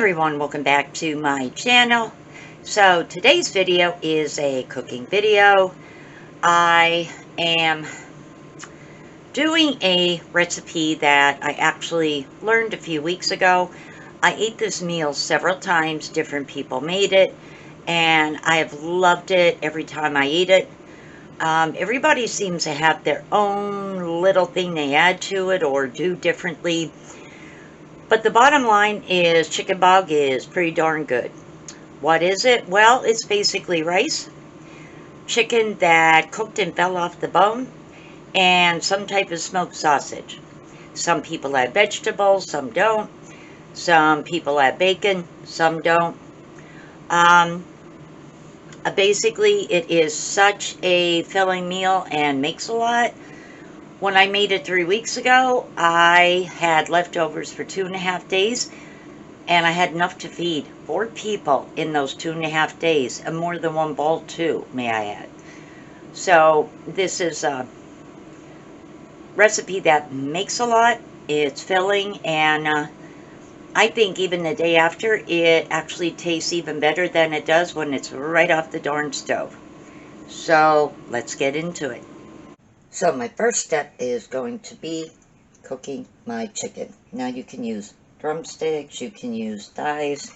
everyone, welcome back to my channel. So today's video is a cooking video. I am doing a recipe that I actually learned a few weeks ago. I ate this meal several times, different people made it, and I have loved it every time I eat it. Everybody seems to have their own little thing they add to it or do differently. But the bottom line is Chicken Bog is pretty darn good. What is it? Well, it's basically rice, chicken that cooked and fell off the bone, and some type of smoked sausage. Some people add vegetables, some don't. Some people add bacon, some don't. Basically, it is such a filling meal and makes a lot. When I made it 3 weeks ago, I had leftovers for 2.5 days, and I had enough to feed 4 people in those 2.5 days, and more than one bowl too, may I add. So this is a recipe that makes a lot. It's filling, and I think even the day after, it actually tastes even better than it does when it's right off the darn stove. So let's get into it. So my first step is going to be cooking my chicken. Now you can use drumsticks, you can use thighs,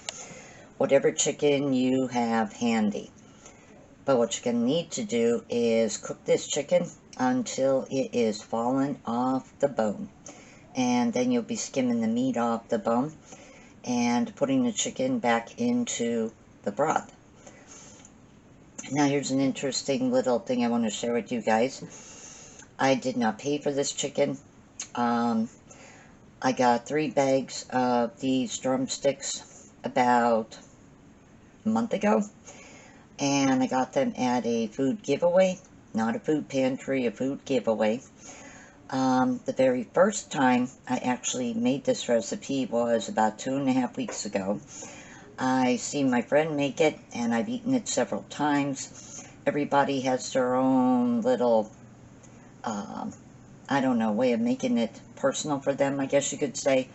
whatever chicken you have handy. But what you're going to need to do is cook this chicken until it is fallen off the bone. And then you'll be skimming the meat off the bone and putting the chicken back into the broth. Now here's an interesting little thing I want to share with you guys. I did not pay for this chicken. I got 3 bags of these drumsticks about a month ago, and I got them at a food giveaway, not a food pantry, a food giveaway. The very first time I actually made this recipe was about 2.5 weeks ago. I seen my friend make it, and I've eaten it several times. Everybody has their own little I don't know, way of making it personal for them, I guess you could say.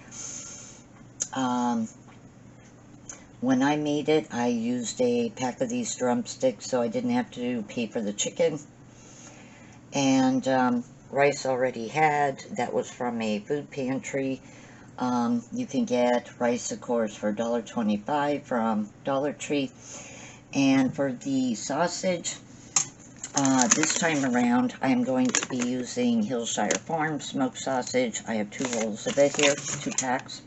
When I made it, I used a pack of these drumsticks, so I didn't have to pay for the chicken. And rice already had, that was from a food pantry. You can get rice, of course, for $1.25 from Dollar Tree. And for the sausage, this time around, I am going to be using Hillshire Farm smoked sausage. I have 2 rolls of it here, 2 packs.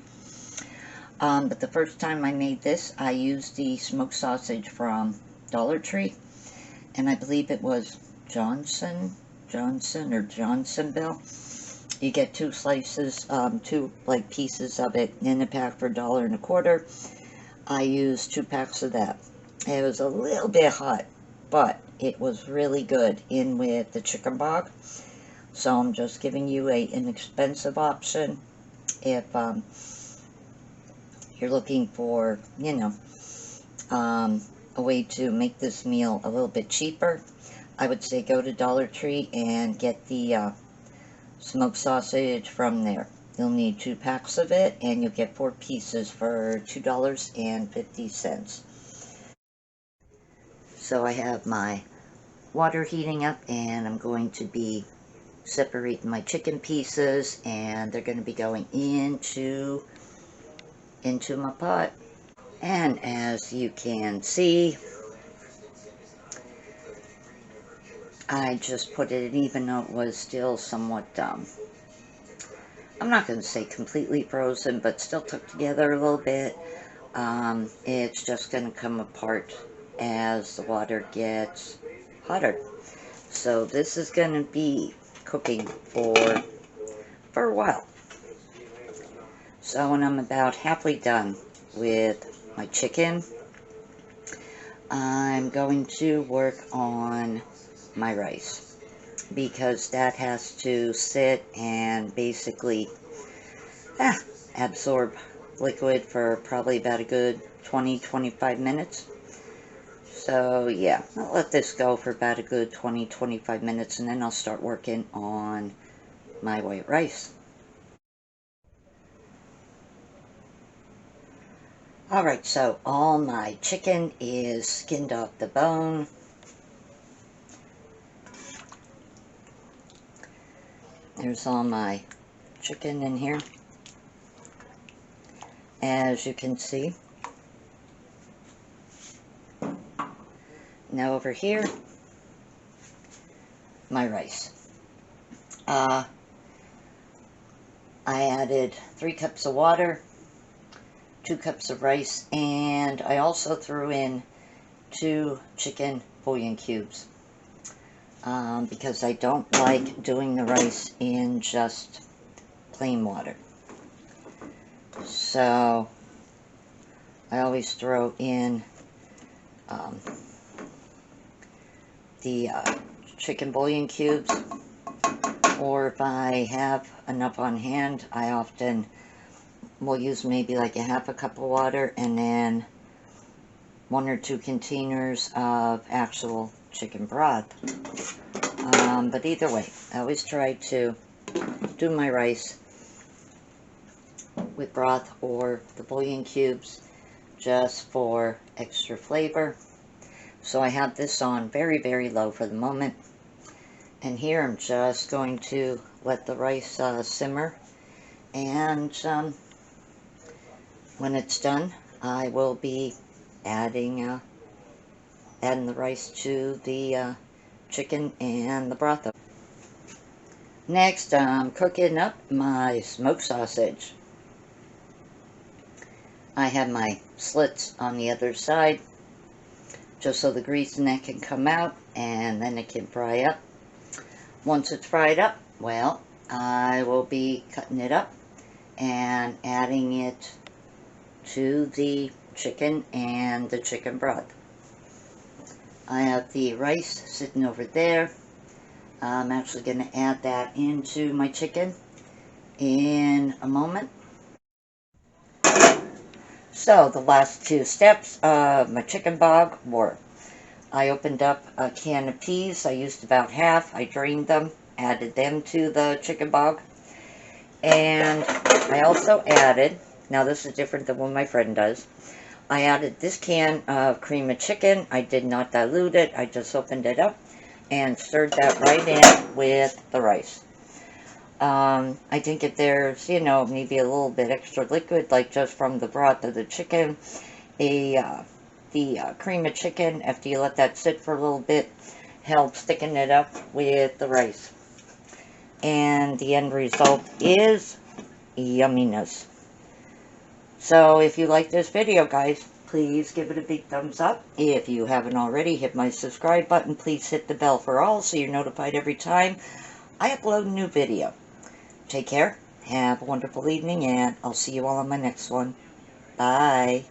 But the first time I made this, I used the smoked sausage from Dollar Tree. And I believe it was Johnsonville. You get 2 slices, 2 pieces of it in a pack for $1.25. I used 2 packs of that. It was a little bit hot, but it was really good in with the Chicken Bog. So I'm just giving you an inexpensive option if you're looking for, you know, a way to make this meal a little bit cheaper. I would say go to Dollar Tree and get the smoked sausage from there. You'll need 2 packs of it, and you'll get 4 pieces for $2.50. So I have my water heating up, and I'm going to be separating my chicken pieces, and they're going to be going into my pot. And as you can see, I just put it in, even though it was still somewhat I'm not going to say completely frozen, but still took together a little bit. It's just going to come apart as the water gets hotter. So this is going to be cooking for a while. So when I'm about halfway done with my chicken, I'm going to work on my rice, because that has to sit and basically absorb liquid for probably about a good 20-25 minutes. So yeah, I'll let this go for about a good 20-25 minutes, and then I'll start working on my white rice. Alright, so all my chicken is skinned off the bone. There's all my chicken in here, as you can see. Now over here, my rice. I added 3 cups of water, 2 cups of rice, and I also threw in 2 chicken bouillon cubes because I don't like doing the rice in just plain water. So I always throw in the chicken bouillon cubes, or if I have enough on hand, I often will use maybe like a half a cup of water and then 1 or 2 containers of actual chicken broth. But either way, I always try to do my rice with broth or the bouillon cubes just for extra flavor. So I have this on very, very low for the moment. And here I'm just going to let the rice simmer. And when it's done, I will be adding the rice to the chicken and the broth. Next, I'm cooking up my smoked sausage. I have my slits on the other side, just so the grease in that can come out, and then it can fry up. Once it's fried up, well, I will be cutting it up and adding it to the chicken and the chicken broth. I have the rice sitting over there. I'm actually going to add that into my chicken in a moment. So the last 2 steps of my chicken bog were: I opened up a can of peas. I used about half. I drained them, added them to the chicken bog. And I also added, now this is different than what my friend does, I added this can of cream of chicken. I did not dilute it. I just opened it up and stirred that right in with the rice. I think if there's, you know, maybe a little bit extra liquid, like just from the broth of the chicken, the cream of chicken, after you let that sit for a little bit, helps thicken it up with the rice. And the end result is yumminess. So if you like this video, guys, please give it a big thumbs up. If you haven't already, hit my subscribe button. Please hit the bell for all so you're notified every time I upload a new video. Take care, have a wonderful evening, and I'll see you all on my next one. Bye.